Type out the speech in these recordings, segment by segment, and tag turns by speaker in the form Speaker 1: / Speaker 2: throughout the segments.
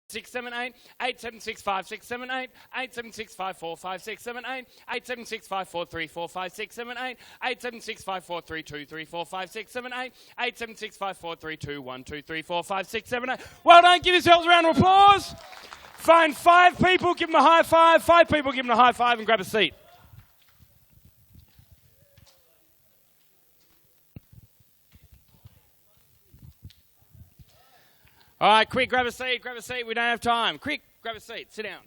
Speaker 1: 678 876 5678 876 545 678 876 543 456 78 876 543 234 678 876 543 123 678. Well done, give yourselves a round of applause. Find 5 people, give them a high five. 5 people, give them a high five and grab a seat. All right, quick, grab a seat, we don't have time. Quick, grab a seat, sit down.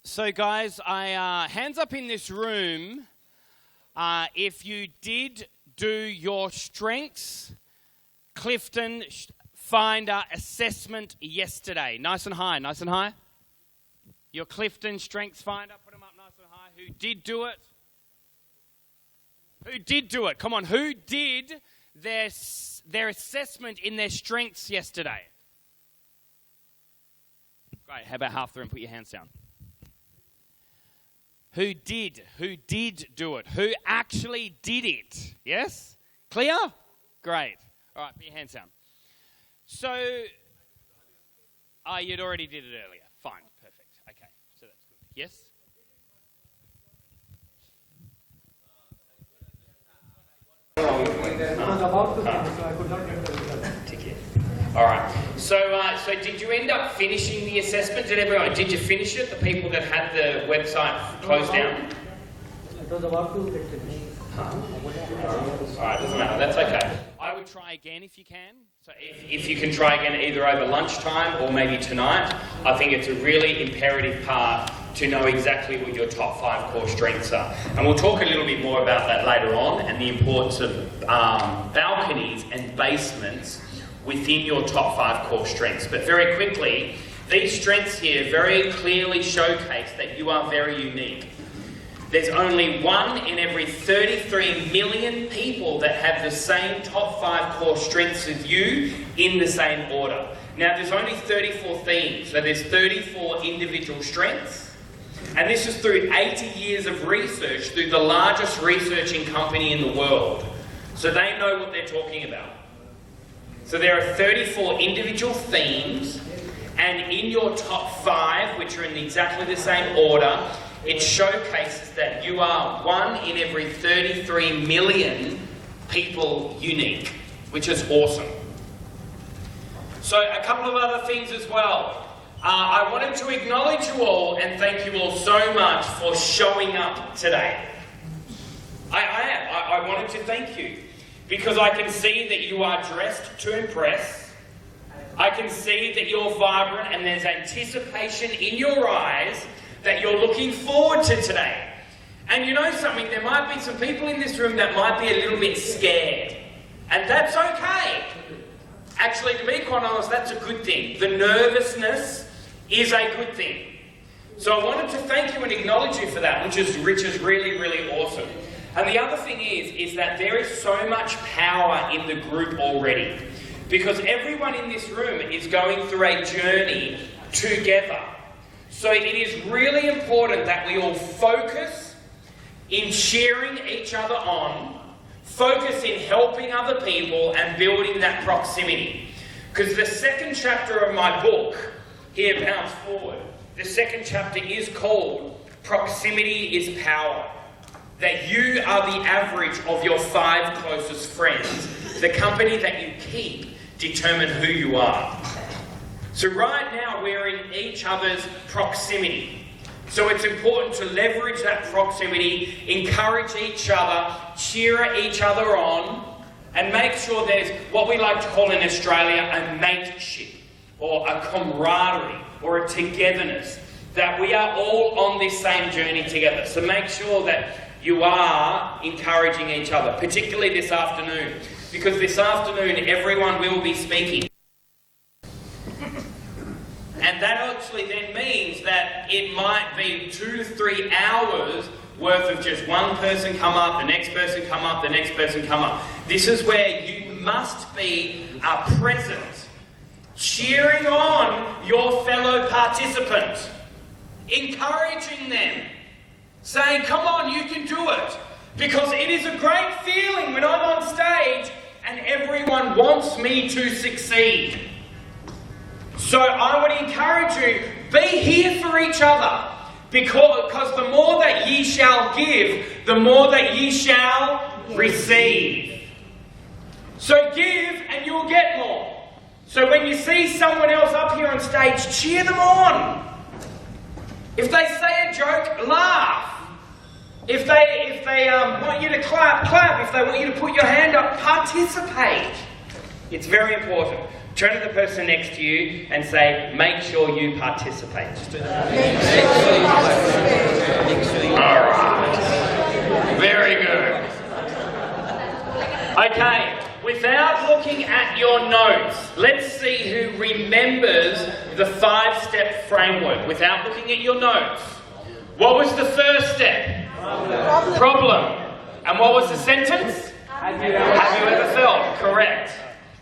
Speaker 1: So guys, hands up in this room if you did do your Strengths Clifton Finder assessment yesterday. Nice and high, nice and high. Your Clifton Strengths Finder, put them up nice and high. Who did do it? Who did do it? Come on, who did their assessment in their strengths yesterday? Great, how about half the room? Put your hands down. Who did do it? Who actually did it? Yes? Clear? Great. All right, put your hands down. So, you'd already did it earlier. Fine, perfect. Okay, so that's good. Yes? All right. So did you end up finishing the assessment? Did you finish it? The people that had the website closed down?
Speaker 2: It was about to get finished.
Speaker 1: All right, doesn't matter. That's okay. I would try again if you can. So if you can try again either over lunchtime or maybe tonight, I think it's a really imperative part to know exactly what your top 5 core strengths are. And we'll talk a little bit more about that later on and the importance of balconies and basements within your top 5 core strengths. But very quickly, these strengths here very clearly showcase that you are very unique. There's only 1 in every 33 million people that have the same top 5 core strengths as you in the same order. Now, there's only 34 themes, so there's 34 individual strengths. And this is through 80 years of research through the largest researching company in the world. So they know what they're talking about. So there are 34 individual themes, and in your top 5, which are in exactly the same order, it showcases that you are 1 in every 33 million people unique, which is awesome. So a couple of other things as well. I wanted to acknowledge you all and thank you all so much for showing up today. I wanted to thank you because I can see that you are dressed to impress. I can see that you're vibrant and there's anticipation in your eyes that you're looking forward to today. And you know something, there might be some people in this room that might be a little bit scared. And that's okay. Actually, to be quite honest, that's a good thing. The nervousness is a good thing. So I wanted to thank you and acknowledge you for that, which is really, really awesome. And the other thing is that there is so much power in the group already. Because everyone in this room is going through a journey together. So it is really important that we all focus in cheering each other on, focus in helping other people and building that proximity. Because the second chapter of my book, here, Bounce Forward, the second chapter is called Proximity is Power. That you are the average of your 5 closest friends. The company that you keep determine who you are. So right now we're in each other's proximity. So it's important to leverage that proximity, encourage each other, cheer each other on, and make sure there's what we like to call in Australia a mateship, or a camaraderie, or a togetherness, that we are all on this same journey together. So make sure that you are encouraging each other, particularly this afternoon, because this afternoon everyone will be speaking. And that actually then means that it might be 2 to 3 hours worth of just one person come up, the next person come up, the next person come up. This is where you must be present, cheering on your fellow participant, encouraging them, saying, come on, you can do it. Because it is a great feeling when I'm on stage everyone wants me to succeed. So I would encourage you, be here for each other. Because the more that ye shall give, the more that ye shall receive. So give and you'll get more. So when you see someone else up here on stage, cheer them on. If they say a joke, laugh. If they want you to clap, clap. If they want you to put your hand up, participate. It's very important. Turn to the person next to you and say, make sure you participate. Just do that. All right. Very good. Okay. Without looking at your notes, let's see who remembers the 5-step framework. Without looking at your notes. What was the first step? Problem. And what was the sentence? Have you ever felt? Correct.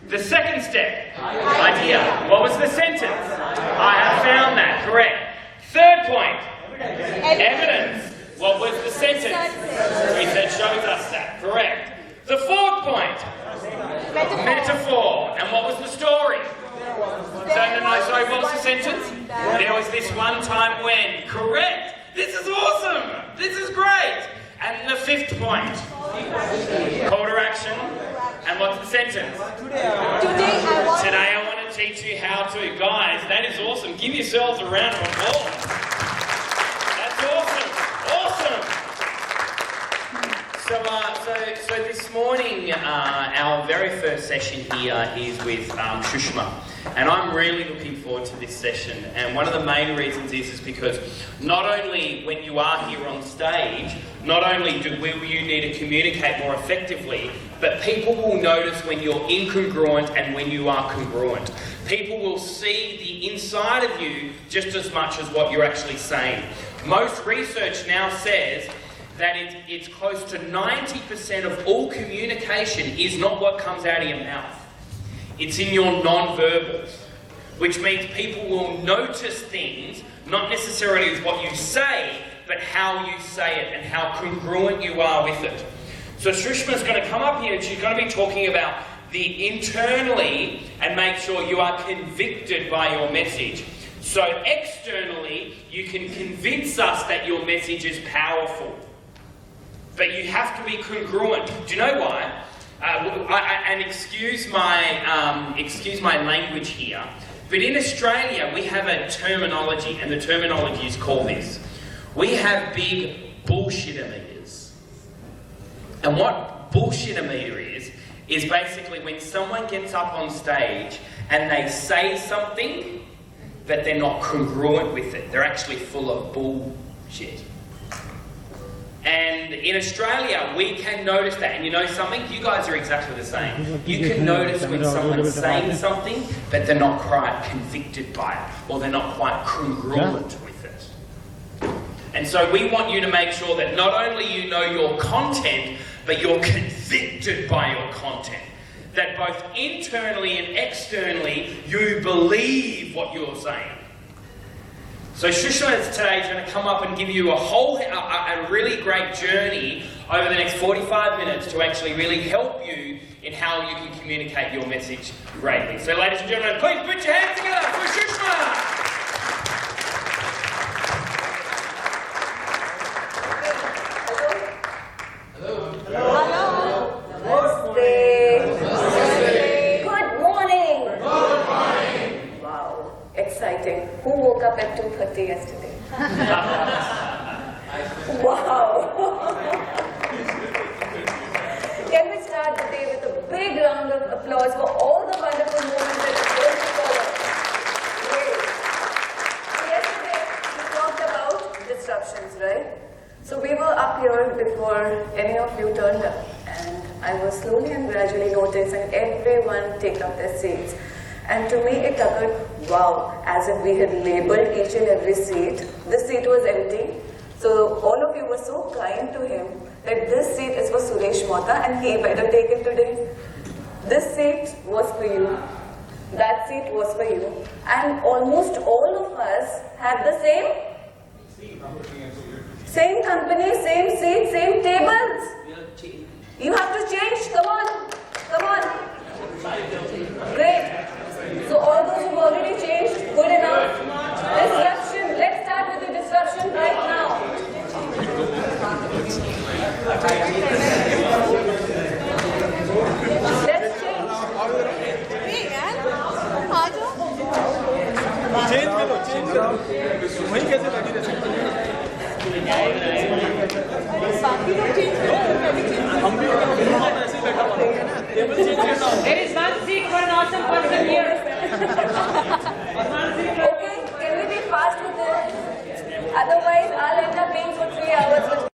Speaker 1: The second step, idea. What was the sentence? I have found that. Correct. Third point, evidence. What was the sentence? Research shows us that. Correct. The fourth point, metaphor. And what was the story? Sorry, what was the sentence? There was this one time when. Correct. This is awesome. This is great. And the fifth point, call to action. And what's the sentence? Today I want to teach you how to. Guys, that is awesome. Give yourselves a round of applause. That's awesome. So this morning, our very first session here is with Shushma. And I'm really looking forward to this session. And one of the main reasons is because not only when you are here on stage, not only will you need to communicate more effectively, but people will notice when you're incongruent and when you are congruent. People will see the inside of you just as much as what you're actually saying. Most research now says that it's close to 90% of all communication is not what comes out of your mouth. It's in your non-verbals, which means people will notice things, not necessarily what you say, but how you say it and how congruent you are with it. So Shushma's going to come up here and she's going to be talking about the internally and make sure you are convicted by your message. So externally, you can convince us that your message is powerful. But you have to be congruent. Do you know why? And excuse my language here, but in Australia we have a terminology, and the terminology is called this. We have big bullshit-o-meters. And what bullshit-o-meter is basically when someone gets up on stage and they say something, but they're not congruent with it. They're actually full of bullshit. And in Australia, we can notice that. And you know something? You guys are exactly the same. You can notice when someone's saying something, but they're not quite convicted by it, or they're not quite congruent with it. And so we want you to make sure that not only you know your content, but you're convicted by your content. That both internally and externally, you believe what you're saying. So Shushma today is going to come up and give you a really great journey over the next 45 minutes to actually really help you in how you can communicate your message greatly. So ladies and gentlemen, please put your hands together for Shushma!
Speaker 3: Who woke up at 2:30 yesterday? Wow! Can we start the day with a big round of applause for all the wonderful moments that are going to follow? Great. So yesterday we talked about disruptions, right? So we were up here before any of you turned up, and I was slowly and gradually noticing everyone take up their seats. And to me it occurred, wow, as if we had labelled each and every seat. This seat was empty. So all of you were so kind to him that this seat is for Suresh Mota and he better take it today. This seat was for you. That seat was for you. And almost all of us had the same company, same seat, same tables. You have to change. Come on. Come on.
Speaker 4: There is one seat for an awesome person here.
Speaker 3: Okay, can we be fast with this? Otherwise, I'll end up being for 3 hours with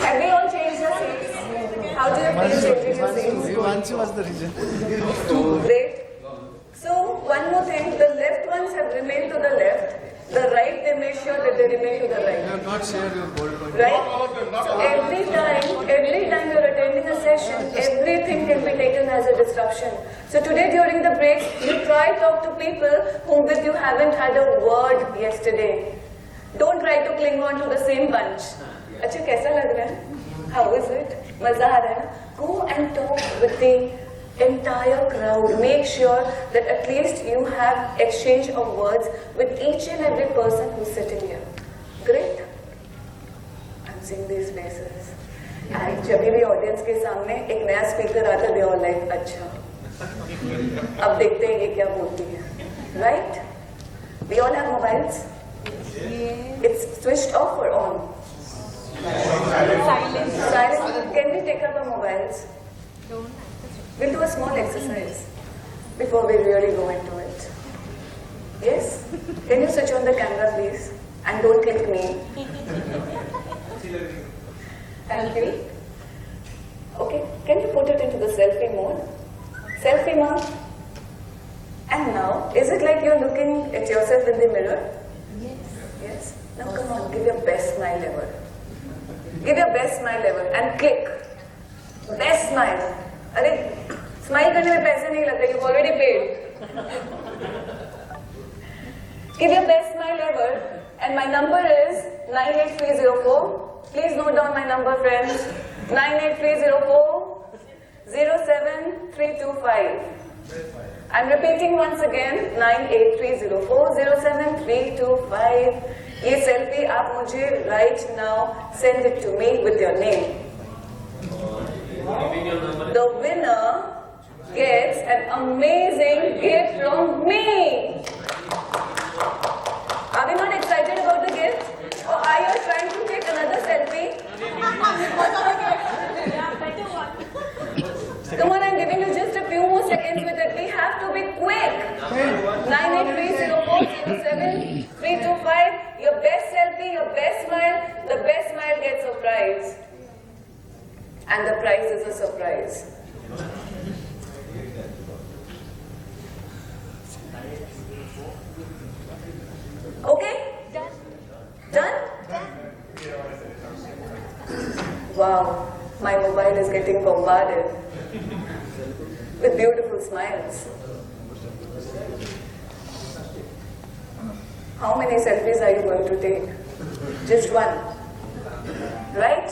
Speaker 3: Have we all changed your seats? How do you feel changing your seats?
Speaker 5: Vanchi was the reason.
Speaker 3: Great. So, one more thing, the left ones have remained to the left, the right they made sure that they remain to the
Speaker 5: You
Speaker 3: right.
Speaker 5: have not shared your board point.
Speaker 3: Right? So every time you're attending a session, everything can be taken as a disruption. So today during the break, you try talk to people whom with you haven't had a word yesterday. Don't try to cling on to the same bunch. अच्छा कैसा लग रहा है? How is it? मजा आ रहा है ना? Go and talk with the entire crowd. Make sure that at least you have exchange of words with each and every person who's sitting here. Great. I'm seeing these faces. And जब भी audience के सामने एक नया speaker आता है, they all like अच्छा. अब देखते हैं ये क्या बोलती है. Right? We all have mobiles. It's switched off or on? Silent. Silent. Can we take up our mobiles? We'll do a small exercise before we really go into it. Yes? Can you switch on the camera, please? And don't click me. Thank you. Okay, can you put it into the selfie mode? Selfie mode. And now, is it like you're looking at yourself in the mirror? Yes. Yes? Now come on, give your best smile ever. Give your best smile ever and click. Best smile. अरे smile करने में पैसे नहीं लगते, you've already paid. Give your best smile ever, and my number is 98304. Please note down my number, friends. 98304 07325. I'm repeating once again 98304 07325. ये selfie आप मुझे right now send it to me with your name. The winner gets an amazing gift from me. Are we not excited about the gift? Or are you trying to take another selfie? Come on, I'm giving you just a few more seconds with it. We have to be quick. 98304073325. Your best selfie, your best smile. The best smile gets a prize. And the prize is a surprise. Okay? Done? Wow, my mobile is getting bombarded with beautiful smiles. How many selfies are you going to take? Just one. Right?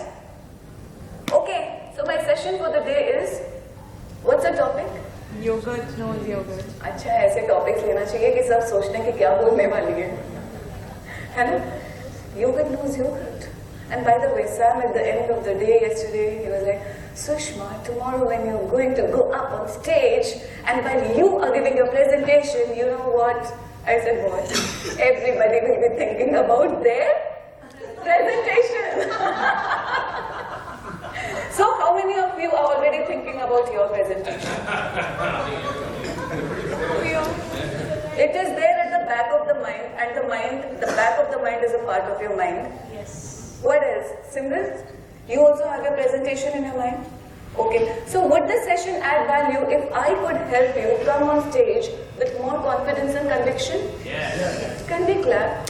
Speaker 3: Okay, so my session for the day is, what's the topic?
Speaker 4: Yogurt knows yogurt.
Speaker 3: अच्छा ऐसे topics लेना चाहिए कि सब सोचने की क्या बोलने वाली है ना? Yogurt knows yogurt. And by the way, Sam, at the end of the day yesterday, he was like, Sushma, tomorrow when you're going to go up on stage, and while you are giving your presentation, you know what? I said, what? Everybody will be thinking about their presentation. So, how many of you are already thinking about your presentation? It is there at the back of the mind, and the back of the mind is a part of your mind.
Speaker 4: Yes.
Speaker 3: What else? Simran, you also have your presentation in your mind? Okay. So, would this session add value if I could help you come on stage with more confidence and conviction?
Speaker 1: Yes.
Speaker 3: Can we clap?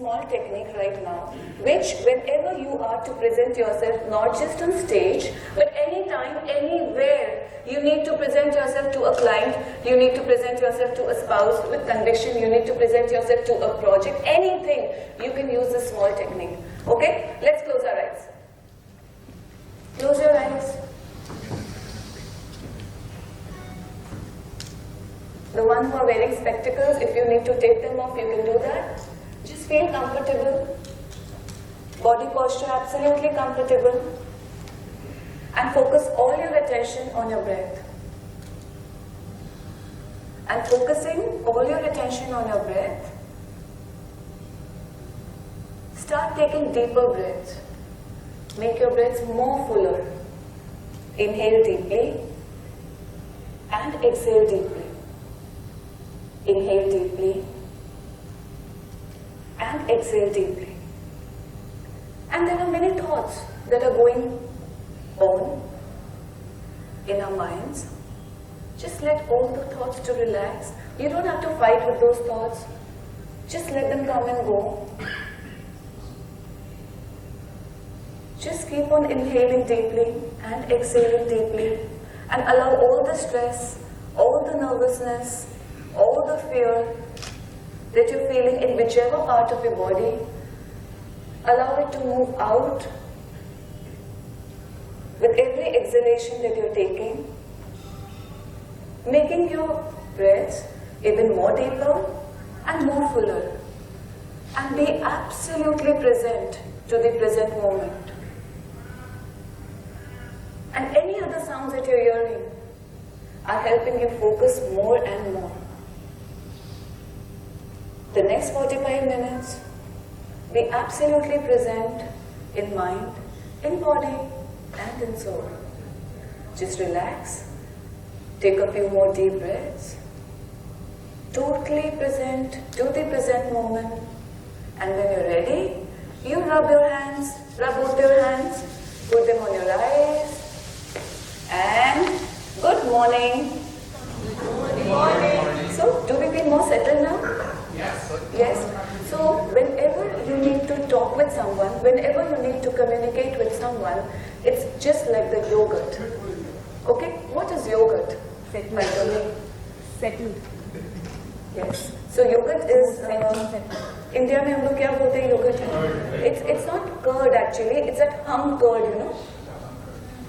Speaker 3: Small technique right now, which whenever you are to present yourself, not just on stage, but anytime, anywhere, you need to present yourself to a client, you need to present yourself to a spouse with conviction, you need to present yourself to a project, anything, you can use this small technique. Okay? Let's close our eyes. Close your eyes. The one who are wearing spectacles, if you need to take them off, you can do that. Just feel comfortable. Body posture absolutely comfortable. And focus all your attention on your breath. And focusing all your attention on your breath, start taking deeper breaths. Make your breaths more fuller. Inhale deeply and exhale deeply. Inhale deeply and exhale deeply. And there are many thoughts that are going on in our minds. Just let all the thoughts to relax. You don't have to fight with those thoughts. Just let them come and go. Just keep on inhaling deeply and exhaling deeply and allow all the stress, all the nervousness, all the fear that you're feeling in whichever part of your body, allow it to move out with every exhalation that you're taking, making your breaths even more deeper and more fuller, and be absolutely present to the present moment. And any other sounds that you're hearing are helping you focus more and more. The next 45 minutes, be absolutely present in mind, in body, and in soul. Just relax, take a few more deep breaths, totally present to the present moment, and when you're ready, you rub your hands, rub both your hands, put them on your eyes, and good morning. Good morning. So, do we feel more settled now? Yes. Yes. So, whenever you need to talk with someone, whenever you need to communicate with someone, it's just like the yogurt. Okay? What is yogurt?
Speaker 4: Settled.
Speaker 3: By the way.
Speaker 4: Settled.
Speaker 3: Yes. So yogurt is India में हम लोग क्या बोलते हैं yogurt? It's not curd actually. It's that hum curd, you know.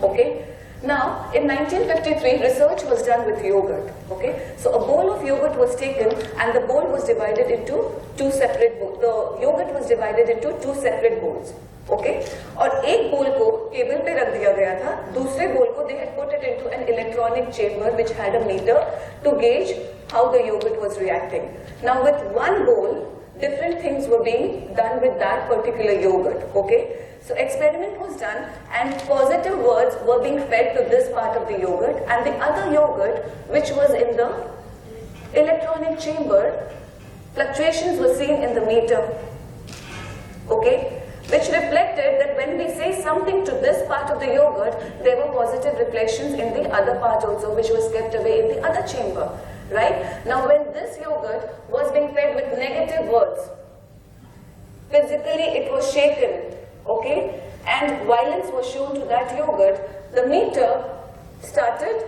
Speaker 3: Okay. Now, in 1953, research was done with yogurt. Okay. So a bowl of yogurt was taken, and the bowl was divided into two separate bowls. The yogurt was divided into two separate bowls. Okay. और एक bowl को table पे रख दिया गया था. दूसरे bowl को they had put it into an electronic chamber which had a meter to gauge how the yogurt was reacting. Now, with one bowl, different things were being done with that particular yogurt. Okay. So experiment was done and positive words were being fed to this part of the yogurt, and the other yogurt, which was in the electronic chamber, fluctuations were seen in the meter. Okay, which reflected that when we say something to this part of the yogurt, there were positive reflections in the other part also, which was kept away in the other chamber. Right? Now when this yogurt was being fed with negative words, physically it was shaken. Okay, and violence was shown to that yogurt, the meter started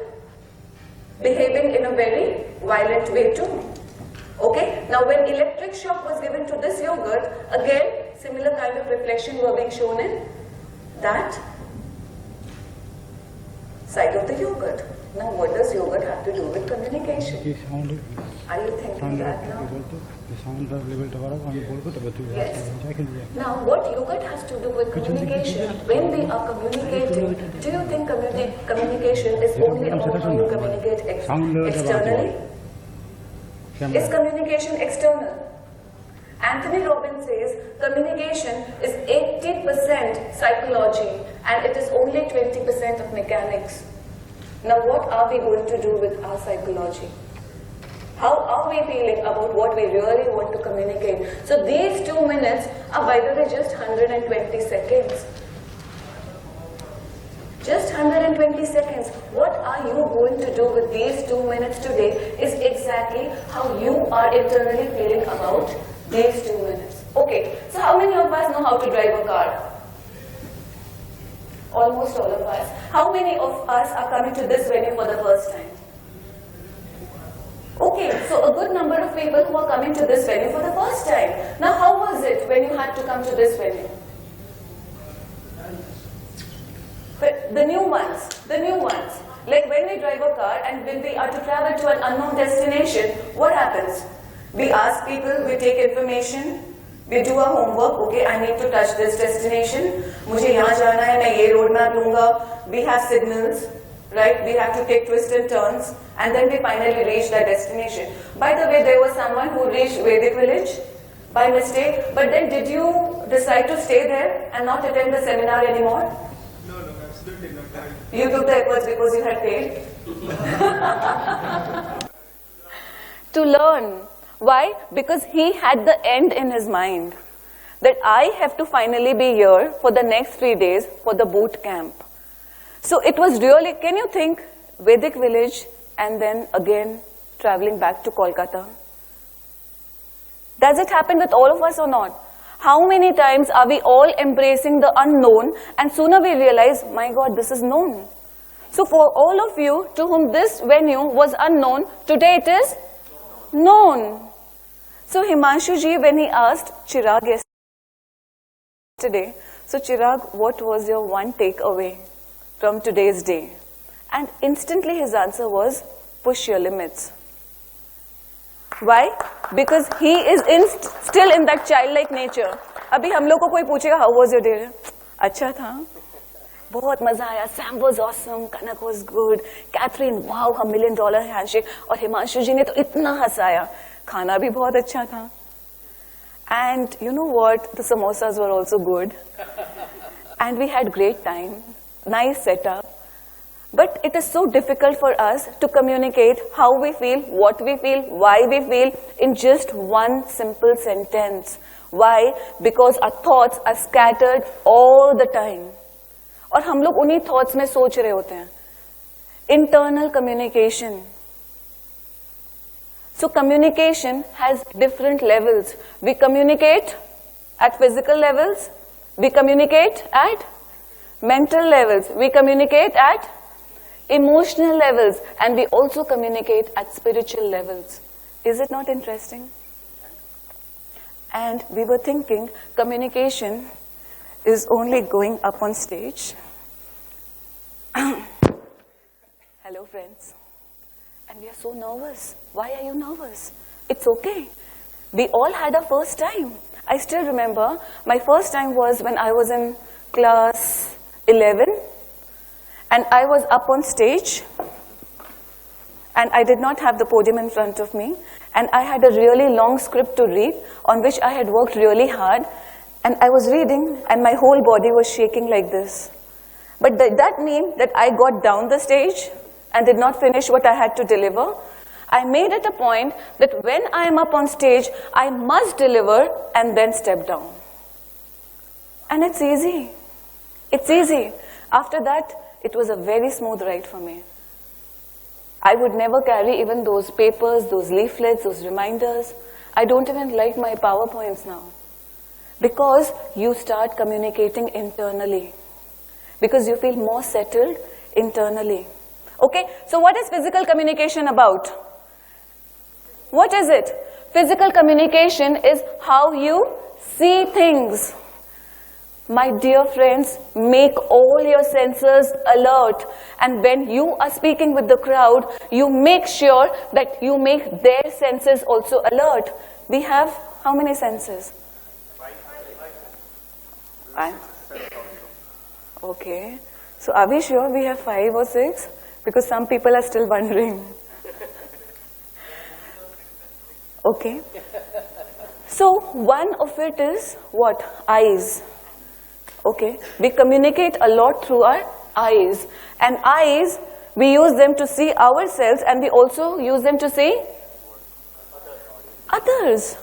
Speaker 3: behaving in a very violent way too. Okay, now when electric shock was given to this yogurt, again similar kind of reflection were being shown in that side of the yogurt. Now what does yogurt have to do with communication? Are you thinking that now? Yes. Now, what yogurt has to do with communication? When we are communicating, do you think communication is only about how you communicate externally? Is communication external? Anthony Robbins says communication is 80% psychology and it is only 20% of mechanics. Now, what are we going to do with our psychology? How are we feeling about what we really want to communicate? So these 2 minutes are, by the way, just 120 seconds. Just 120 seconds. What are you going to do with these 2 minutes today is exactly how you are internally feeling about these 2 minutes. Okay, so how many of us know how to drive a car? Almost all of us. How many of us are coming to this venue for the first time? Okay, so a good number of people who are coming to this venue for the first time. Now, how was it when you had to come to this venue? But the new ones. Like when we drive a car and when we are to travel to an unknown destination, what happens? We ask people, we take information, we do our homework. Okay, I need to touch this destination. मुझे यहाँ जाना है, मैं ये road map लूँगा. We have signals, right? We have to take twists and turns, and then we finally reach that destination. By the way, there was someone who reached Vedic village by mistake. But then, did you decide to stay there and not attend the seminar anymore?
Speaker 5: No, absolutely not.
Speaker 3: You took the efforts because you had failed. To learn. Why? Because he had the end in his mind. That I have to finally be here for the next 3 days for the boot camp. So it was really, can you think, Vedic village and then again traveling back to Kolkata? Does it happen with all of us or not? How many times are we all embracing the unknown and sooner we realize, my God, this is known. So for all of you to whom this venue was unknown, today it is known. So Himanshu ji, when he asked Chirag yesterday, so Chirag, what was your one takeaway from today's day? And instantly his answer was, push your limits. Why? Because he is still in that childlike nature. अभी हम लोग को कोई पूछेगा, how was your day? अच्छा था, बहुत मजा आया. Sam was awesome, Kanak was good, Catherine, wow, her $1 million handshake. और हिमांशु जी ने तो इतना हंसाया. खाना भी बहुत अच्छा था. And you know what? The samosas were also good. And we had great time. Nice setup. But it is so difficult for us to communicate how we feel, what we feel, why we feel in just one simple sentence. Why? Because our thoughts are scattered all the time. और हम लोग उन्हीं thoughts में सोच रहे होते हैं. Internal communication. So communication has different levels. We communicate at physical levels. We communicate at mental levels. We communicate at emotional levels. And we also communicate at spiritual levels. Is it not interesting? And we were thinking communication is only going up on stage. Hello, friends. And we are so nervous. Why are you nervous? It's okay. We all had our first time. I still remember my first time was when I was in class 11 and I was up on stage and I did not have the podium in front of me and I had a really long script to read on which I had worked really hard and I was reading and my whole body was shaking like this. But did that mean that I got down the stage and did not finish what I had to deliver? I made it a point that when I am up on stage, I must deliver and then step down. And it's easy. It's easy. After that, it was a very smooth ride for me. I would never carry even those papers, those leaflets, those reminders. I don't even like my PowerPoints now. Because you start communicating internally. Because you feel more settled internally. Okay, so what is physical communication about? What is it? Physical communication is how you see things. My dear friends, make all your senses alert. And when you are speaking with the crowd, you make sure that you make their senses also alert. We have how many senses? 5. Okay. So are we sure we have 5 or 6? Because some people are still wondering. Okay. So one of it is what? Eyes. Okay. We communicate a lot through our eyes. And eyes, we use them to see ourselves and we also use them to see others.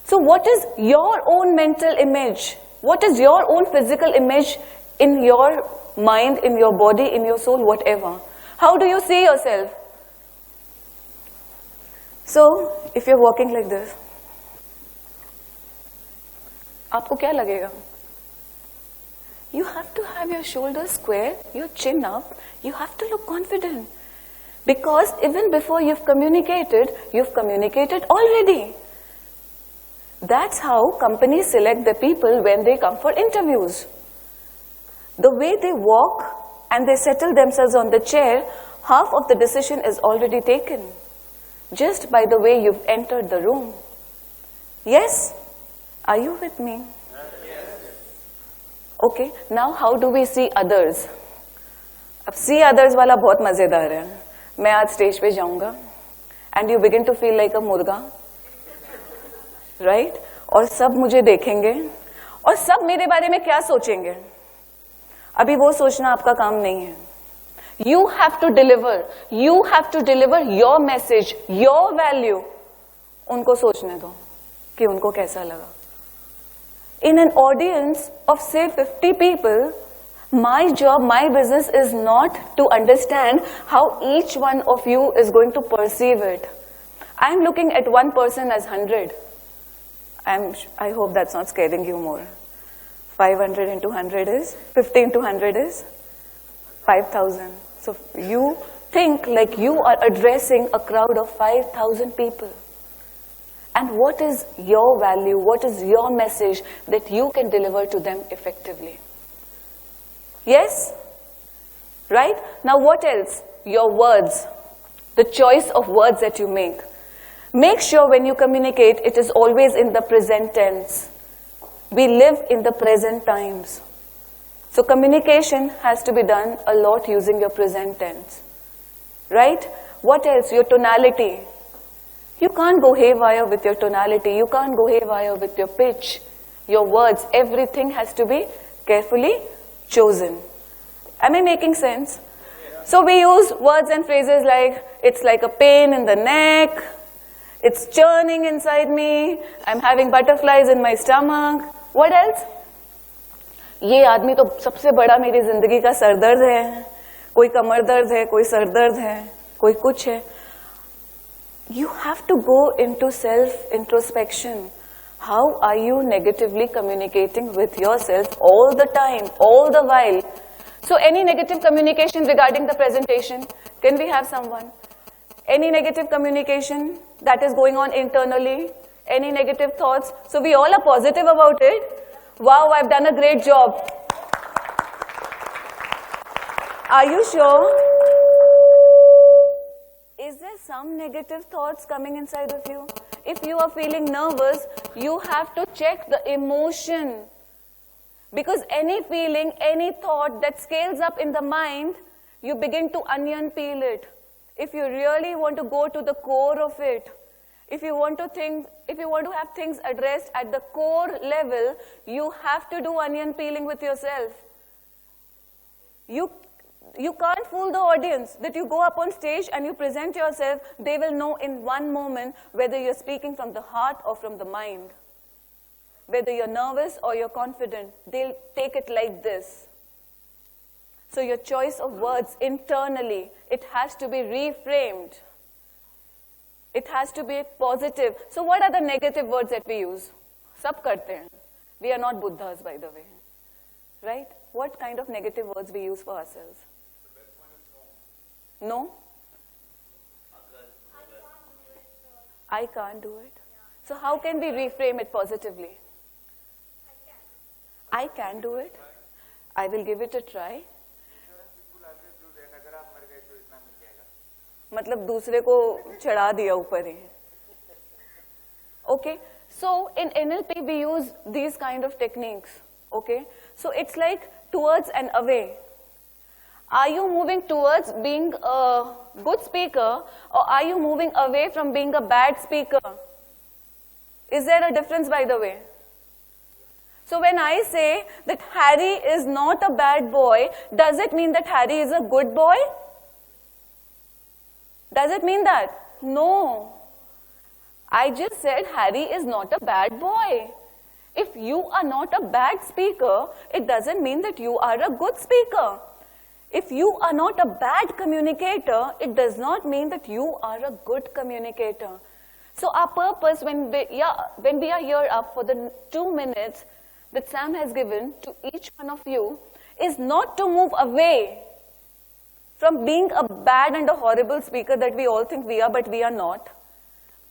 Speaker 3: So what is your own mental image? What is your own physical image in your mind, in your body, in your soul, whatever? How do you see yourself? So, if you're walking like this, आपको क्या लगेगा? You have to have your shoulders square, your chin up, you have to look confident. Because even before you've communicated already. That's how companies select the people when they come for interviews. The way they walk, and they settle themselves on the chair, half of the decision is already taken, just by the way you've entered the room. Yes? Are you with me? Okay, now how do we see others? अब see others वाला बहुत मजेदार है. मैं आज stage पे जाऊंगा and you begin to feel like a मुर्गा, right? और सब मुझे देखेंगे और सब मेरे बारे में क्या सोचेंगे? अभी वो सोचना आपका काम नहीं है. You have to deliver your message, your value. उनको सोचने दो कि उनको कैसा लगा. In an audience of say 50 people, my job, my business is not to understand how each one of you is going to perceive it. I am looking at one person as 100. I hope that's not scaring you more. 500 into 100 is, 50 into 100 is 5,000. So you think like you are addressing a crowd of 5,000 people. And what is your value, what is your message that you can deliver to them effectively? Yes? Right? Now what else? Your words. The choice of words that you make. Make sure when you communicate, it is always in the present tense. We live in the present times. So communication has to be done a lot using your present tense. Right? What else? Your tonality. You can't go haywire with your tonality. You can't go haywire with your pitch, your words. Everything has to be carefully chosen. Am I making sense? So we use words and phrases like, it's like a pain in the neck, it's churning inside me, I'm having butterflies in my stomach. What else? ये आदमी तो सबसे बड़ा मेरी जिंदगी का सरदर्द है, कोई कमर दर्द है, कोई सर दर्द है, कोई कुछ है. You have to go into self-introspection. How are you negatively communicating with yourself all the time, all the while? So any negative communication regarding the presentation, can we have someone? Any negative communication that is going on internally? Any negative thoughts? So we all are positive about it. Wow, I've done a great job. Are you sure? Is there some negative thoughts coming inside of you? If you are feeling nervous, you have to check the emotion. Because any feeling, any thought that scales up in the mind, you begin to onion peel it. If you really want to go to the core of it, if you want to have things addressed at the core level, you have to do onion peeling with yourself. You can't fool the audience that you go up on stage and you present yourself. They will know in one moment whether you're speaking from the heart or from the mind. Whether you're nervous or you're confident, they'll take it like this. So your choice of words internally, it has to be reframed. It has to be positive. So what are the negative words that we use? Sab karte hain. We are not Buddhas, by the way. Right? What kind of negative words we use for ourselves? No? I can't do it. So how can we reframe it positively? I can do it. I will give it a try. मतलब दूसरे को चढ़ा दिया ऊपर ही. Okay, so in NLP we use these kind of techniques. Okay, so it's like towards and away. Are you moving towards being a good speaker, or are you moving away from being a bad speaker? Is there a difference, by the way? So when I say that Harry is not a bad boy, does it mean that Harry is a good boy? Does it mean that? No. I just said Harry is not a bad boy. If you are not a bad speaker, it doesn't mean that you are a good speaker. If you are not a bad communicator, it does not mean that you are a good communicator. So our purpose when we are here up for the 2 minutes that Sam has given to each one of you is not to move away from being a bad and a horrible speaker that we all think we are, but we are not.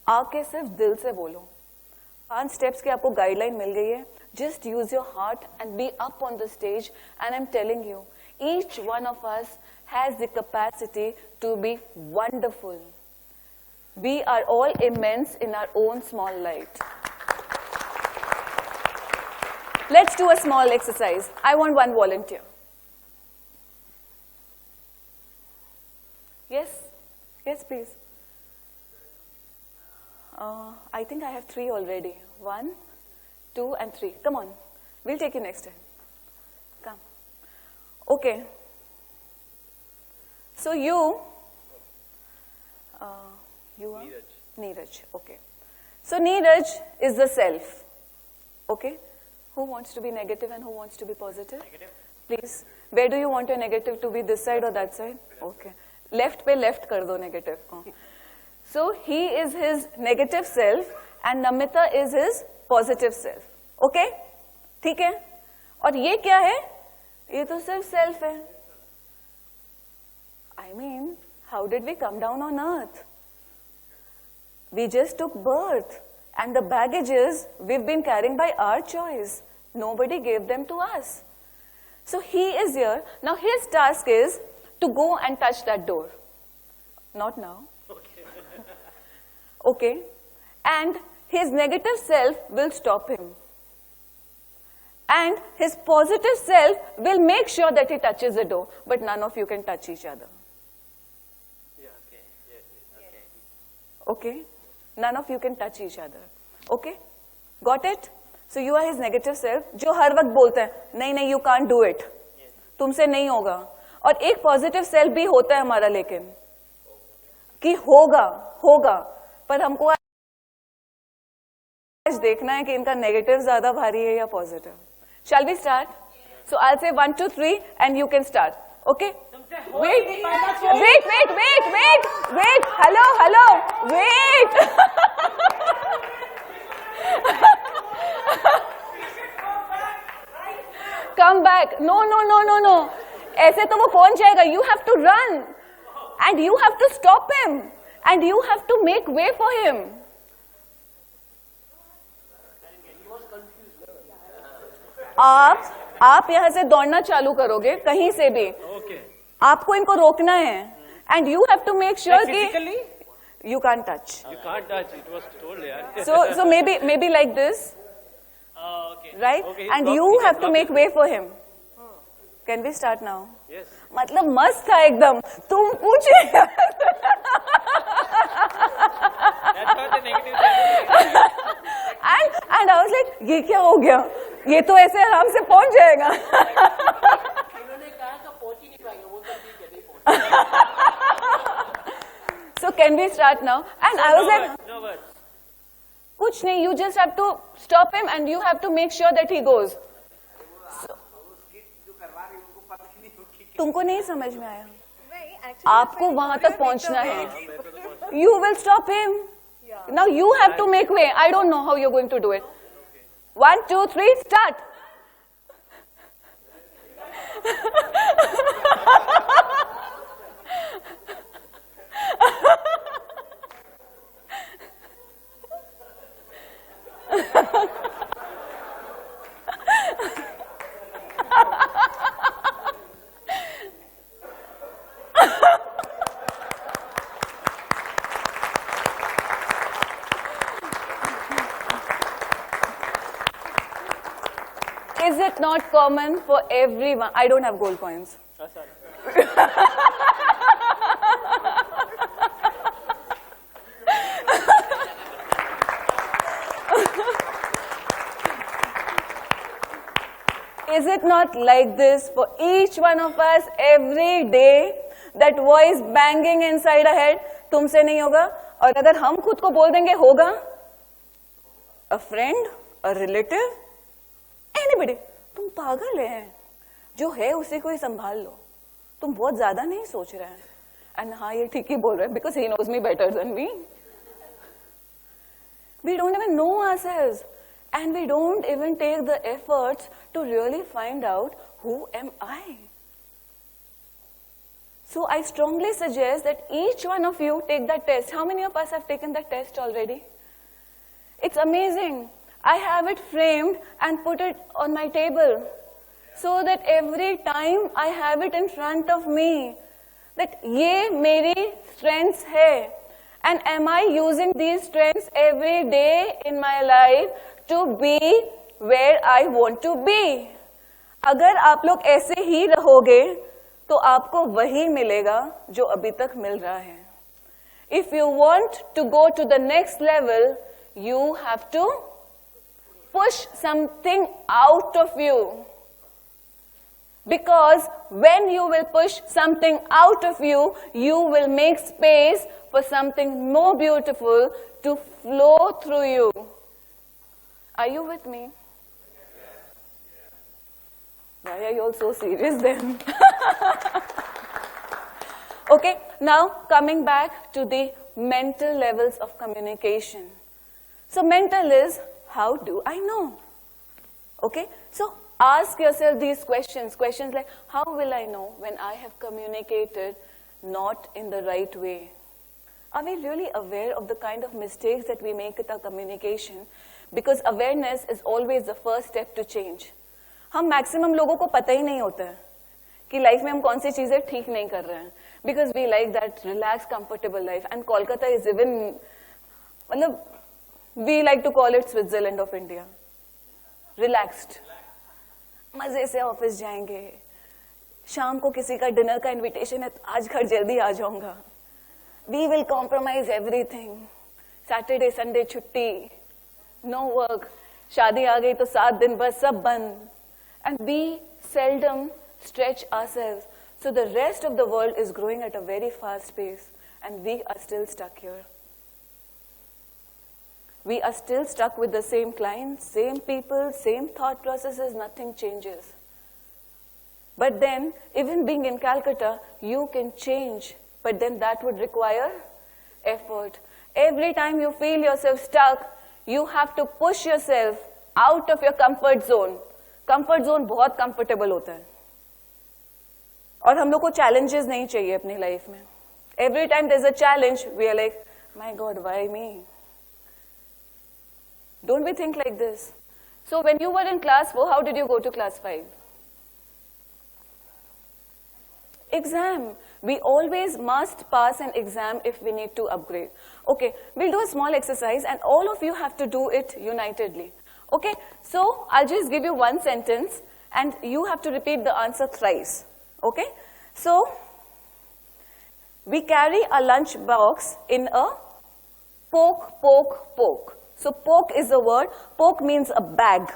Speaker 3: आके सिर्फ दिल से बोलो. 5 steps की आपको guideline मिल गई है. Just use your heart and be up on the stage. And I'm telling you, Each one of us has the capacity to be wonderful. We are all immense in our own small light. Let's do a small exercise. I want one volunteer. Yes? Yes, please. I think I have 3 already. 1, 2, and 3. Come on. We'll take you next time. Come. Okay. So you are? Neeraj. Okay. So Neeraj is the self. Okay. Who wants to be negative and who wants to be positive? Negative. Please. Where do you want your negative to be, this side or that side? Okay. Left पे left कर दो negative को. So he is his negative self and Namita is his positive self. Okay? ठीक है? और ये क्या है? ये तो सिर्फ self है. I mean, how did we come down on earth? We just took birth and the baggages we've been carrying by our choice. Nobody gave them to us. So he is here. Now his task is to go and touch that door. Not now. Okay. And his negative self will stop him. And his positive self will make sure that he touches the door. But none of you can touch each other.
Speaker 2: Yeah, okay. Yeah, okay.
Speaker 3: Okay? None of you can touch each other. Okay? Got it? So you are his negative self, जो हर वक्त बोलता है, नहीं, you can't do it. तुमसे नहीं होगा. और एक पॉजिटिव सेल्फ भी होता है हमारा लेकिन, कि होगा, पर हमको आज देखना है कि इनका नेगेटिव ज्यादा भारी है या positive. Shall we start? So I'll say 1, 2, 3 and you can start. Okay? Wait. Hello. Wait. Come back. No. ऐसे तो वो पहुंच जाएगा. You have to run. And you have to stop him. And you have to make way for him. आप यहाँ से दौड़ना चालू करोगे कहीं से भी.
Speaker 2: Okay.
Speaker 3: आपको इनको रोकना है. And you have to make sure
Speaker 2: Like
Speaker 3: कि
Speaker 2: physically?
Speaker 3: you can't touch.
Speaker 2: You can't touch. It was told, yeah.
Speaker 3: So maybe like this.
Speaker 2: Okay.
Speaker 3: Right?
Speaker 2: Okay,
Speaker 3: And
Speaker 2: block-
Speaker 3: you
Speaker 2: he can
Speaker 3: have to
Speaker 2: block
Speaker 3: make
Speaker 2: it.
Speaker 3: way for him. Can we start now?
Speaker 2: Yes.
Speaker 3: मतलब मस्त था एकदम. तुम पूछे.
Speaker 2: That's what the negative is.
Speaker 3: And I was like, ये क्या हो गया? ये तो ऐसे आराम से पहुंच जाएगा.
Speaker 2: इन्होंने कहा कि पहुंच ही नहीं पाएंगे. वो तो ठीक है, नहीं पहुंच.
Speaker 3: So can we start now? And I was like,
Speaker 2: No words.
Speaker 3: कुछ नहीं. You just have to stop him and you have to make sure that he goes. तुमको नहीं समझ में आया. आपको वहां तक पहुंचना है. You will stop him. Now you have to make way. I don't know how you're going to do it. 1, 2, 3, start. Is it not common for everyone? I don't have gold coins.
Speaker 2: Oh, sorry.
Speaker 3: Is it not like this for each one of us every day? That voice banging inside our head, तुमसे नहीं होगा. और अगर हम खुद को बोल देंगे होगा, a friend, a relative, anybody, तुम पागल है. जो है उसी को ही संभाल लो. तुम बहुत ज्यादा नहीं सोच रहे हैं. And हाँ ये ठीक ही बोल रहे हैं because he knows me better than me. We don't even know ourselves. And we don't even take the efforts to really find out who am I. So I strongly suggest that each one of you take that test. How many of us have taken that test already? It's amazing. I have it framed and put it on my table. so that every time I have it in front of me, that ye meri strengths hai. And am I using these strengths every day in my life to be where I want to be? अगर आप लोग ऐसे ही रहोगे, तो आपको वही मिलेगा जो अभी तक मिल रहा है. If you want to go to the next level, you have to push something out of you. Because when you will push something out of you, you will make space for something more beautiful to flow through you. Are you with me? Why are you all so serious then? Okay, now coming back to the mental levels of communication. So mental is, how do I know? Okay, so ask yourself these questions like, how will I know when I have communicated not in the right way? Are we really aware of the kind of mistakes that we make with our communication? Because awareness is always the first step to change. हम maximum लोगों को पता ही नहीं होता है कि life में हम कौन सी चीजें ठीक नहीं कर रहे हैं, because we like that relax comfortable life. And Kolkata is even, मतलब we like to call it Switzerland of India. Relaxed, मजे से ऑफिस जाएंगे, शाम को किसी का डिनर का इनविटेशन है तो आज घर जल्दी आ जाऊंगा. We will compromise everything. Saturday Sunday छुट्टी, नो वर्क. शादी आ गई तो 7 दिन बस सब बंद. And we seldom stretch ourselves. So the rest of the world is growing at a very fast pace and we are still stuck here. We are still stuck with the same clients, same people, same thought processes, nothing changes. But then, even being in Calcutta, you can change. But then that would require effort. Every time you feel yourself stuck, you have to push yourself out of your comfort zone. Comfort zone बहुत comfortable होता है और हम लोग को challenges नहीं चाहिए अपनी लाइफ में. Every time there is a challenge we are like, my God why me? Don't we think like this? So when you were in class 4, how did you go to class 5? Exam. We always must pass an exam if we need to upgrade. Okay, we'll do a small exercise and all of you have to do it unitedly. Okay, so I'll just give you one sentence and you have to repeat the answer thrice. Okay, so we carry a lunch box in a poke. So poke is the word. Poke means a bag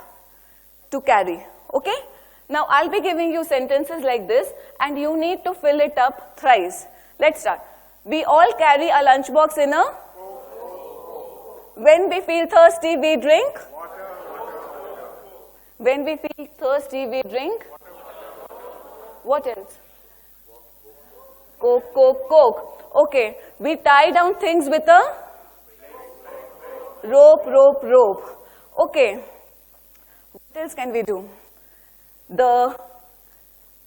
Speaker 3: to carry. Okay. Now I'll be giving you sentences like this and you need to fill it up thrice. Let's start. We all carry a lunchbox in a... When we feel thirsty, we drink. When we feel thirsty, we drink. What else? Coke. Okay. We tie down things with a rope. Okay. What else can we do? The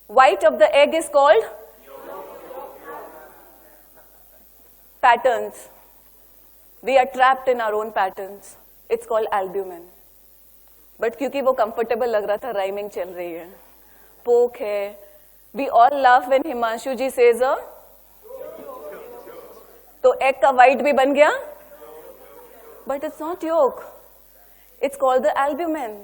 Speaker 3: white of the egg is called patterns. We are trapped in our own patterns. It's called albumin. But क्योंकि वो comfortable लग रहा था, rhyming चल रही है. Poke है. We all laugh when Himanshu ji says a. तो egg का white भी बन गया. But it's not yolk. It's called the albumin.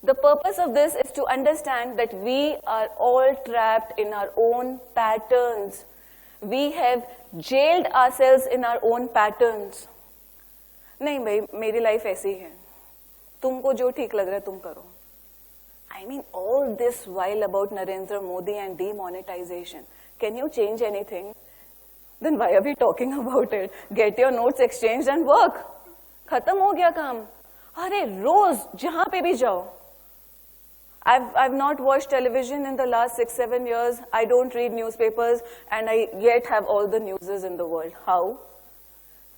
Speaker 3: The purpose of this is to understand that we are all trapped in our own patterns. We have jailed ourselves in our own patterns. नहीं भाई, मेरी life ऐसी है. तुमको जो ठीक लग रहा है तुम करो. I mean all this while about Narendra Modi and demonetization. Can you change anything? Then why are we talking about it? Get your notes exchanged and work. खत्म हो गया काम. अरे रोज जहां पे भी जाओ. I've not watched television in the last 6-7 years. I don't read newspapers and I yet have all the newses in the world. How?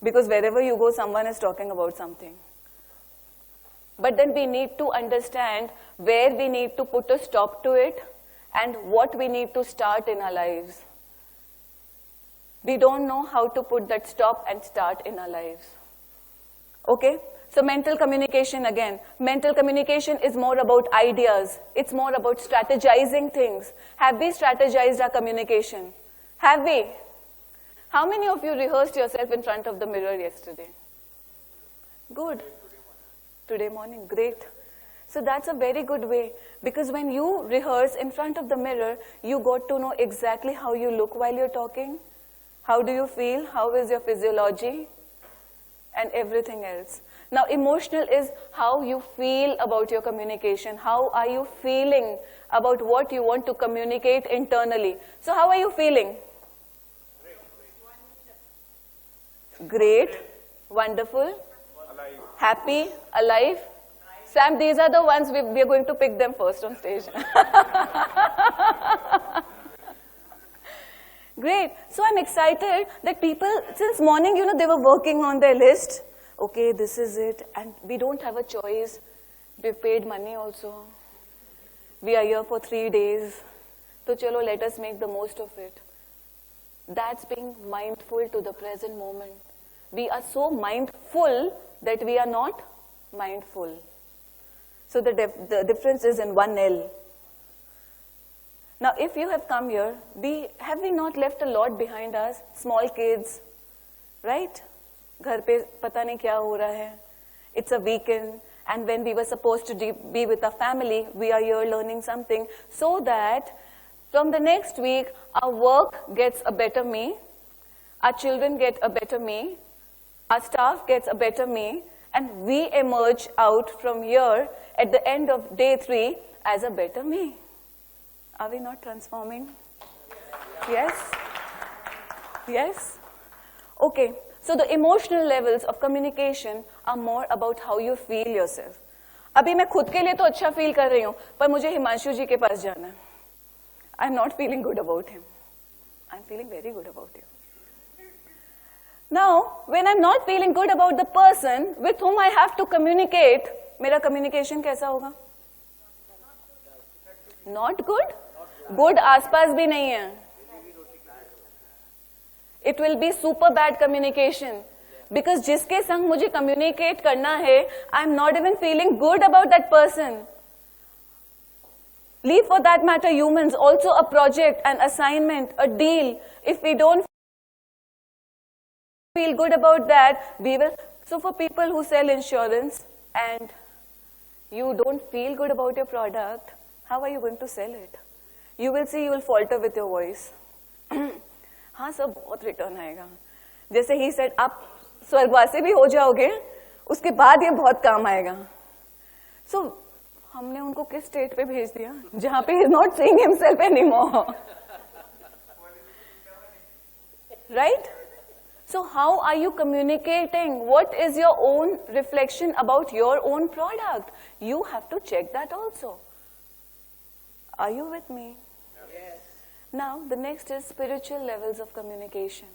Speaker 3: Because wherever you go, someone is talking about something. But then we need to understand where we need to put a stop to it and what we need to start in our lives. We don't know how to put that stop and start in our lives. Okay? So mental communication again. Mental communication is more about ideas. It's more about strategizing things. Have we strategized our communication? Have we? How many of you rehearsed yourself in front of the mirror yesterday? Good. Today morning, great. So that's a very good way, because when you rehearse in front of the mirror, you got to know exactly how you look while you're talking, how do you feel, how is your physiology, and everything else. Now, emotional is how you feel about your communication. How are you feeling about what you want to communicate internally? So how are you feeling? Great, wonderful, happy, alive. Sam, these are the ones we are going to pick them first on stage. Great. So I'm excited that people, since morning, they were working on their list. Okay, this is it. And we don't have a choice. We've paid money also. We are here for 3 days. So chalo, let us make the most of it. That's being mindful to the present moment. We are so mindful that we are not mindful. So the difference is in 1L. Now, if you have come here, have we not left a lot behind us? Small kids, right? Ghar pe pata nahi kya ho raha hai. It's a weekend, and when we were supposed to be with our family, we are here learning something, so that from the next week, our work gets a better me, our children get a better me, our staff gets a better me, and we emerge out from here at the end of day 3 as a better me. Are we not transforming? Yes? Yes? Okay, so the emotional levels of communication are more about how you feel yourself. अभी मैं खुद के लिए तो अच्छा feel कर रही हूँ, पर मुझे हिमांशु जी के पास जाना है. I'm not feeling good about him. I'm feeling very good about you. Now, when I'm not feeling good about the person with whom I have to communicate, मेरा communication कैसा होगा? Not good? Good आसपास भी नहीं है. It will be super bad communication. Because जिसके संग मुझे communicate करना है, I'm not even feeling good about that person. Leave for that matter humans, also a project, an assignment, a deal. If we don't feel good about that, we will. So for people who sell insurance and you don't feel good about your product, how are you going to sell it? You will see you will falter with your voice. हाँ sir बहुत return आएगा. जैसे he said आप स्वर्गवासी भी हो जाओगे, उसके बाद ये बहुत काम आएगा. So हमने उनको किस स्टेट पे भेज दिया जहां पे he's not seeing himself anymore. Right? So how are you communicating? What is your own reflection about your own product? You have to check that also. Are you with me? Yes. Now the next is spiritual levels of communication.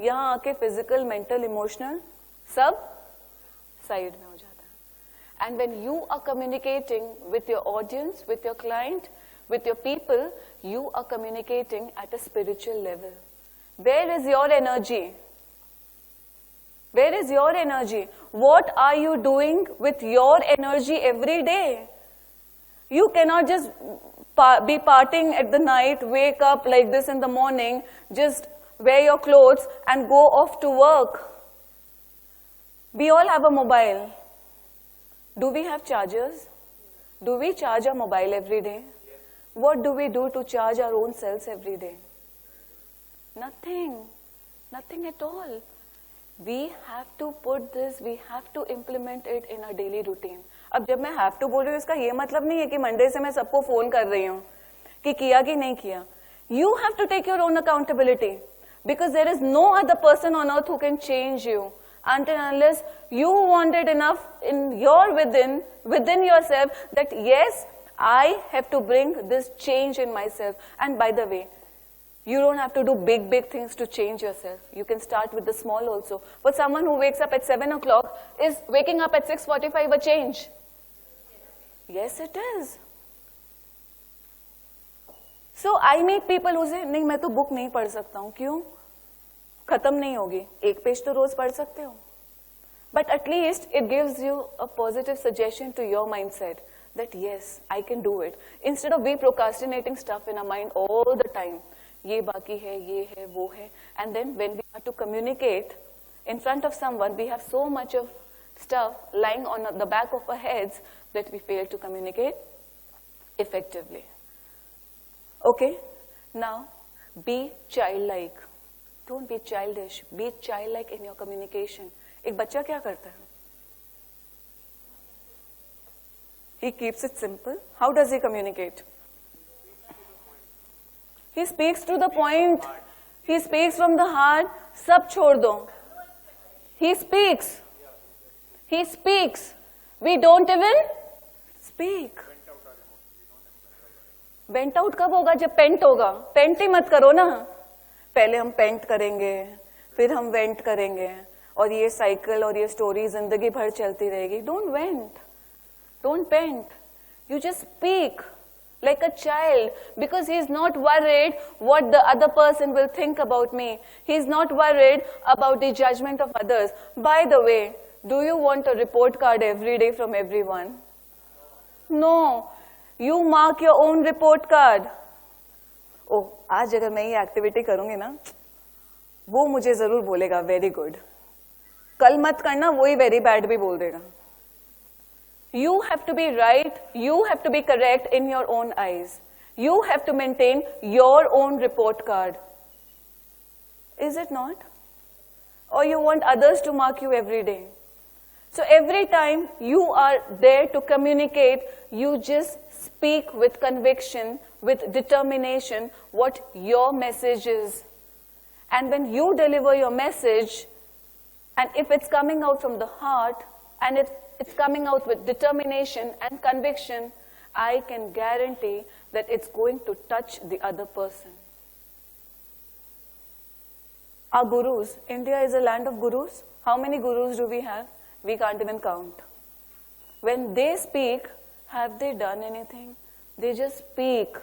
Speaker 3: यहाँ आके physical, mental, emotional सब side में हो जाता है. And when you are communicating with your audience, with your client, with your people, you are communicating at a spiritual level. Where is your energy? Where is your energy? What are you doing with your energy every day? You cannot just be partying at the night, wake up like this in the morning, just wear your clothes and go off to work. We all have a mobile. Do we have chargers? Do we charge our mobile every day? Yes. What do we do to charge our own cells every day? Nothing. Nothing at all. We have to put this, we have to implement it in our daily routine. अब जब मैं have to बोल रही हूँ, इसका ये मतलब नहीं है कि मंडे से मैं सबको फोन कर रही हूँ कि किया कि नहीं किया. You have to take your own accountability because there is no other person on earth who can change you until unless you want it enough in your within yourself that yes, I have to bring this change in myself. And by the way, you don't have to do big things to change yourself. You can start with the small also. For someone who wakes up at 7 o'clock, is waking up at 6:45 a change? Yes, it is. So I meet people who say, नहीं मैं तो book नहीं पढ़ सकता हूँ. क्यों? खत्म नहीं होगी. एक पेज तो रोज पढ़ सकते हो. But at least it gives you a positive suggestion to your mindset that yes, I can do it. Instead of we procrastinating stuff in our mind all the time, ye baki hai, ye hai, wo hai, and then when we have to communicate in front of someone, we have so much of stuff lying on the back of our heads that we fail to communicate effectively. Okay? Now, be childlike. Don't be childish. Be childlike in your communication. एक बच्चा क्या करता है? He keeps it simple. How does he communicate? He speaks to the point. He speaks from the heart. सब छोड़ दो. He speaks. He speaks. We don't even speak. Bent out कब होगा? जब पेंट होगा. पेंट ही मत करो ना. पहले हम पेंट करेंगे, फिर हम वेंट करेंगे, और ये साइकिल और ये स्टोरी जिंदगी भर चलती रहेगी. Don't vent. Don't pant. You just speak like a child, because he is not worried what the other person will think about me. He is not worried about the judgment of others. By the way, do you want a report card every day from everyone? No. You mark your own report card. Oh, आज अगर मैं ये activity करूंगी ना, वो मुझे जरूर बोलेगा वेरी गुड. कल मत करना, वो ही वेरी बैड भी बोल देगा. You have to be right, you have to be correct in your own eyes. You have to maintain your own report card. Is it not? Or you want others to mark you every day? So every time you are there to communicate, you just speak with conviction, with determination, what your message is. And when you deliver your message, and if it's coming out from the heart, and it's coming out with determination and conviction, I can guarantee that it's going to touch the other person. Our gurus, India is a land of gurus. How many gurus do we have? We can't even count. When they speak, have they done anything? They just speak.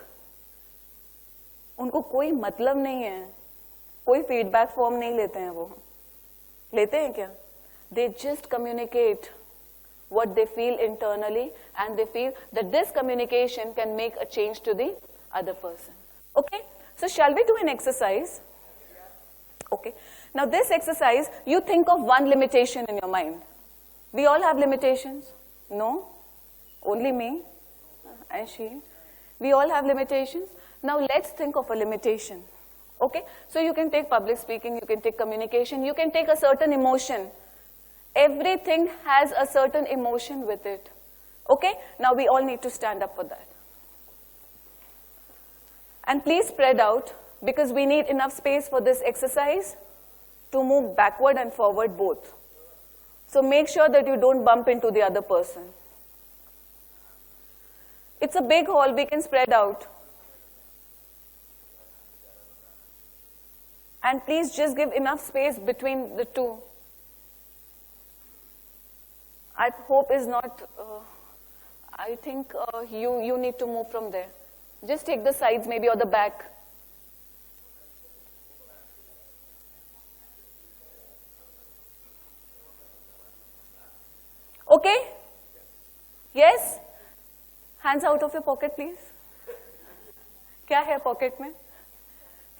Speaker 3: उनको कोई मतलब नहीं है, कोई feedback form नहीं लेते हैं वो. लेते हैं क्या? They just communicate what they feel internally, and they feel that this communication can make a change to the other person. Okay? So shall we do an exercise? Okay. Now this exercise, you think of one limitation in your mind. We all have limitations. No? Only me and she. We all have limitations. Now let's think of a limitation. Okay? So you can take public speaking, you can take communication, you can take a certain emotion. Everything has a certain emotion with it. Okay? Now we all need to stand up for that. And please spread out, because we need enough space for this exercise to move backward and forward both. So make sure that you don't bump into the other person. It's a big hall, we can spread out. And please just give enough space between the two. I hope is not, I think you need to move from there. Just take the sides maybe or the back. Okay? Yes? Hands out of your pocket, please. क्या है pocket में?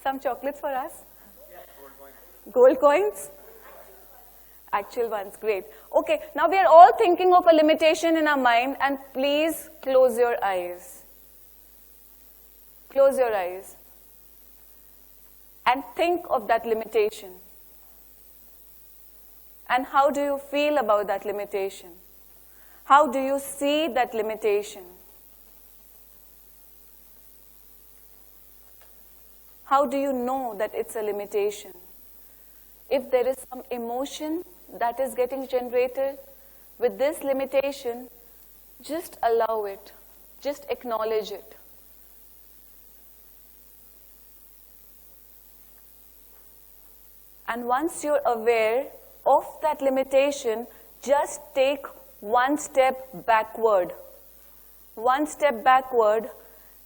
Speaker 3: Some chocolates for us? Gold coins? Actual ones, great. Okay, now we are all thinking of a limitation in our mind, and please close your eyes. Close your eyes. And think of that limitation. And how do you feel about that limitation? How do you see that limitation? How do you know that it's a limitation? If there is some emotion that is getting generated with this limitation, just allow it. Just acknowledge it. And once you're aware of that limitation, just take one step backward. One step backward,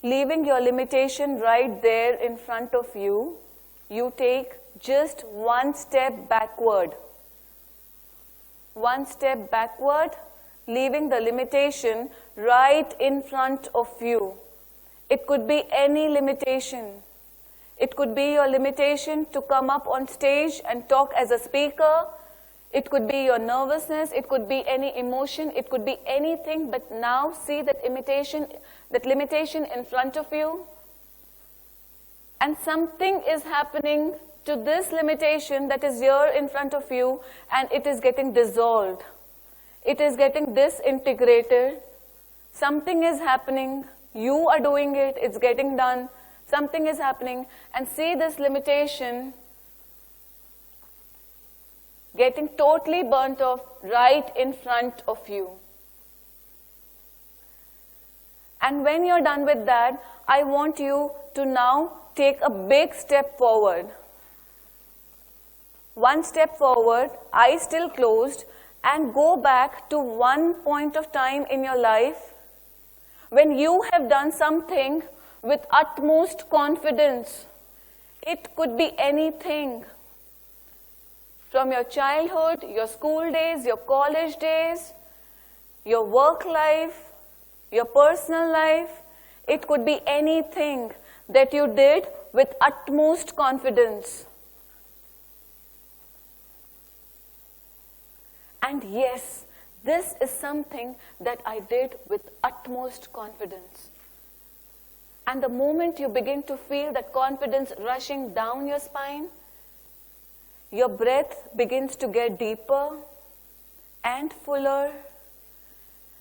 Speaker 3: leaving your limitation right there in front of you. You take just one step backward. one step backward, leaving the limitation right in front of you. It could be any limitation. It could be your limitation to come up on stage and talk as a speaker. It could be your nervousness. It could be any emotion. It could be anything. But now see that limitation in front of you. And something is happening to this limitation that is here in front of you, and it is getting dissolved. It is getting disintegrated. Something is happening. You are doing it. It's getting done. Something is happening. And see this limitation getting totally burnt off right in front of you. And when you're done with that, I want you to now take a big step forward. One step forward, eyes still closed, and go back to one point of time in your life when you have done something with utmost confidence. It could be anything. From your childhood, your school days, your college days, your work life, your personal life. It could be anything that you did with utmost confidence. And yes, this is something that I did with utmost confidence. And the moment you begin to feel that confidence rushing down your spine, your breath begins to get deeper and fuller.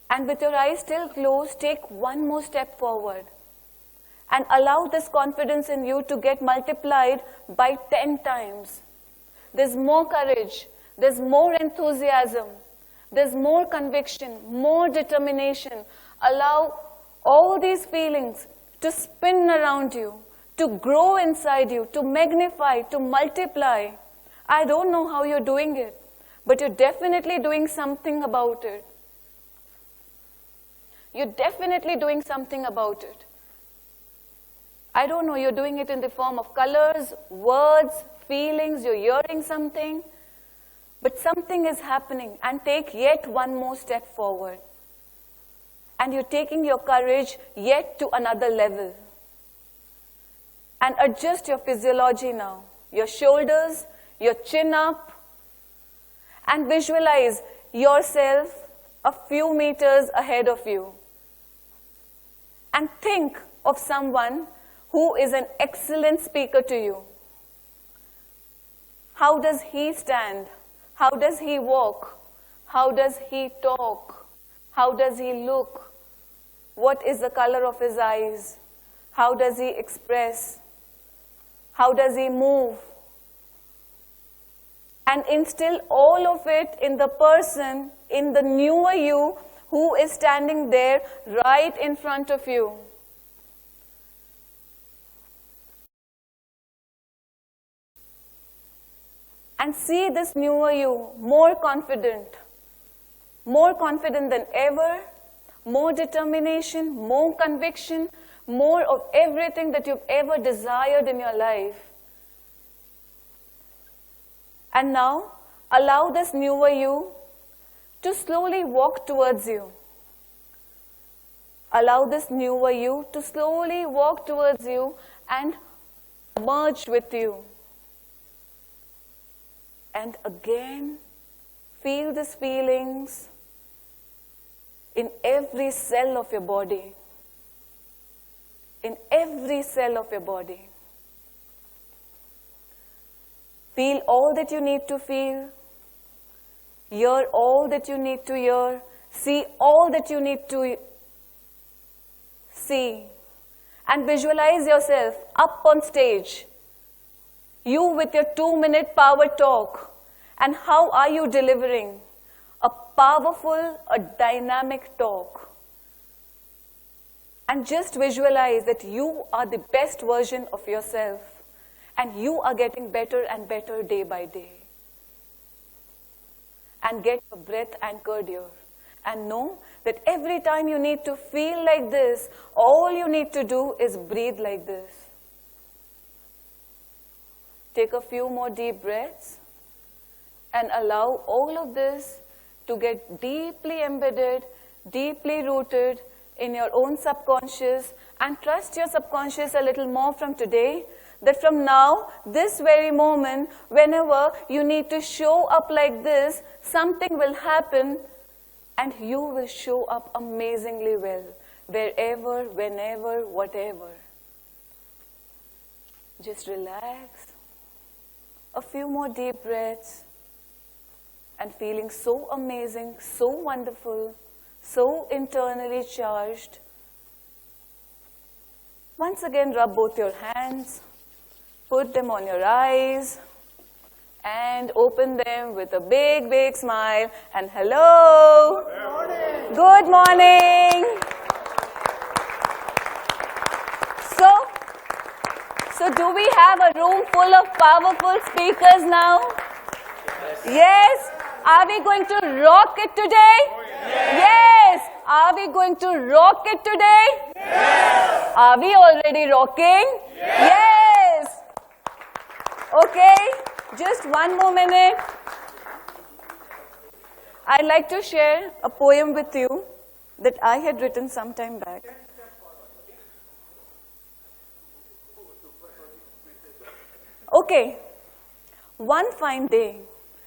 Speaker 3: And with your eyes still closed, take one more step forward. And allow this confidence in you to get multiplied by 10 times. There's more courage. There's more enthusiasm. There's more conviction, more determination. Allow all these feelings to spin around you, to grow inside you, to magnify, to multiply. I don't know how you're doing it, but you're definitely doing something about it. You're definitely doing something about it. I don't know, you're doing it in the form of colors, words, feelings, you're hearing something. But something is happening, and take yet one more step forward. And you're taking your courage yet to another level. And adjust your physiology now. Your shoulders, your chin up, and visualize yourself a few meters ahead of you. And think of someone who is an excellent speaker to you. How does he stand? How does he walk? How does he talk? How does he look? What is the color of his eyes? How does he express? How does he move? And instill all of it in the person, in the newer you who is standing there right in front of you. And see this newer you, more confident than ever, more determination, more conviction, more of everything that you've ever desired in your life. And now, allow this newer you to slowly walk towards you. Allow this newer you to slowly walk towards you and merge with you. And again, feel these feelings in every cell of your body. In every cell of your body. Feel all that you need to feel. Hear all that you need to hear. See all that you need to see. And visualize yourself up on stage. You with your 2-minute power talk. And how are you delivering? A powerful, a dynamic talk. And just visualize that you are the best version of yourself. And you are getting better and better day by day. And get your breath anchored here. And know that every time you need to feel like this, all you need to do is breathe like this. Take a few more deep breaths and allow all of this to get deeply embedded, deeply rooted in your own subconscious, and trust your subconscious a little more from today, that from now, this very moment, whenever you need to show up like this, something will happen and you will show up amazingly well, wherever, whenever, whatever. Just relax. A few more deep breaths and feeling so amazing, so wonderful, so internally charged. Once again, rub both your hands, put them on your eyes, and open them with a big, big smile. And hello. Good morning. So do we have a room full of powerful speakers now? Yes. Are we going to rock it today? Yes. Are we going to rock it today? Yes. Are we already rocking? Yes. Okay. Just one more minute. I'd like to share a poem with you that I had written some time back. Okay. One fine day,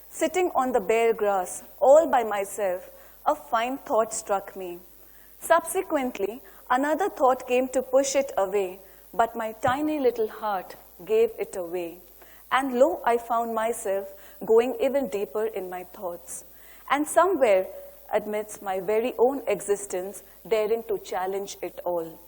Speaker 3: sitting on the bare grass, all by myself, a fine thought struck me. Subsequently, another thought came to push it away, but my tiny little heart gave it away. And lo, I found myself going even deeper in my thoughts. And somewhere amidst my very own existence, daring to challenge it all.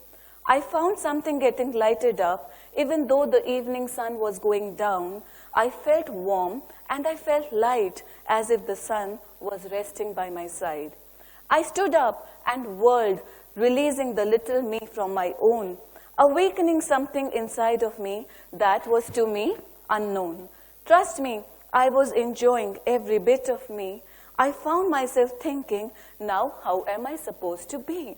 Speaker 3: I found something getting lighted up. Even though the evening sun was going down, I felt warm and I felt light, as if the sun was resting by my side. I stood up and whirled, releasing the little me from my own, awakening something inside of me that was to me unknown. Trust me, I was enjoying every bit of me. I found myself thinking, now how am I supposed to be?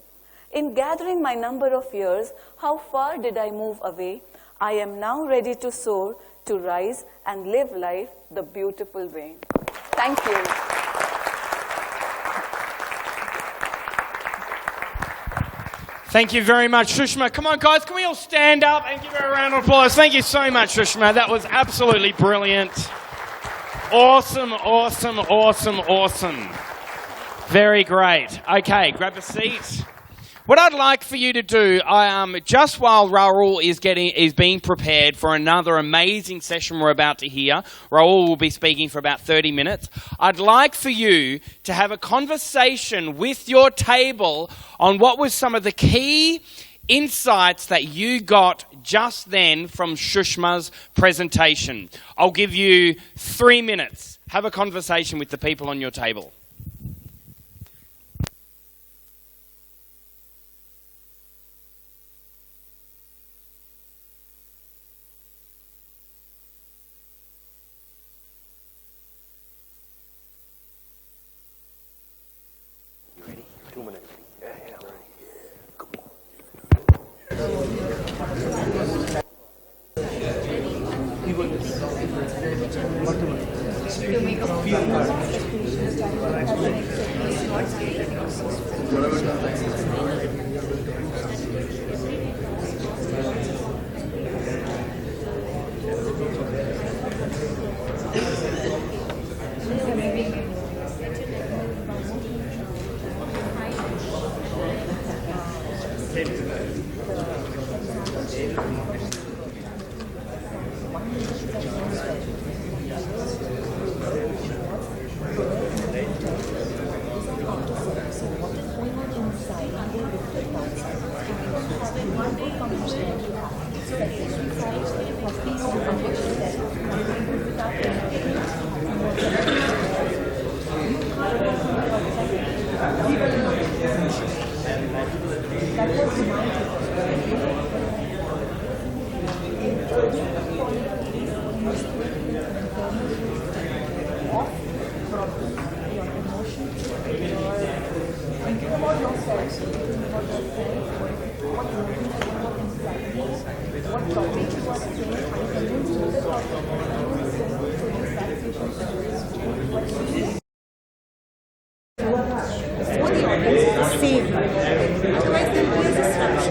Speaker 3: In gathering my number of years, how far did I move away? I am now ready to soar, to rise and live life the beautiful way. Thank you.
Speaker 1: Thank you very much, Sushma. Come on, guys, can we all stand up and give her a round of applause? Thank you so much, Sushma. That was absolutely brilliant. Awesome, awesome, awesome, awesome. Very great. Okay, grab a seat. What I'd like for you to do, just while Rahul is being prepared for another amazing session we're about to hear, Rahul will be speaking for about 30 minutes. I'd like for you to have a conversation with your table on what was some of the key insights that you got just then from Sushma's presentation. I'll give you 3 minutes. Have a conversation with the people on your table.
Speaker 6: the audience is the same. Otherwise, there will be a disruption.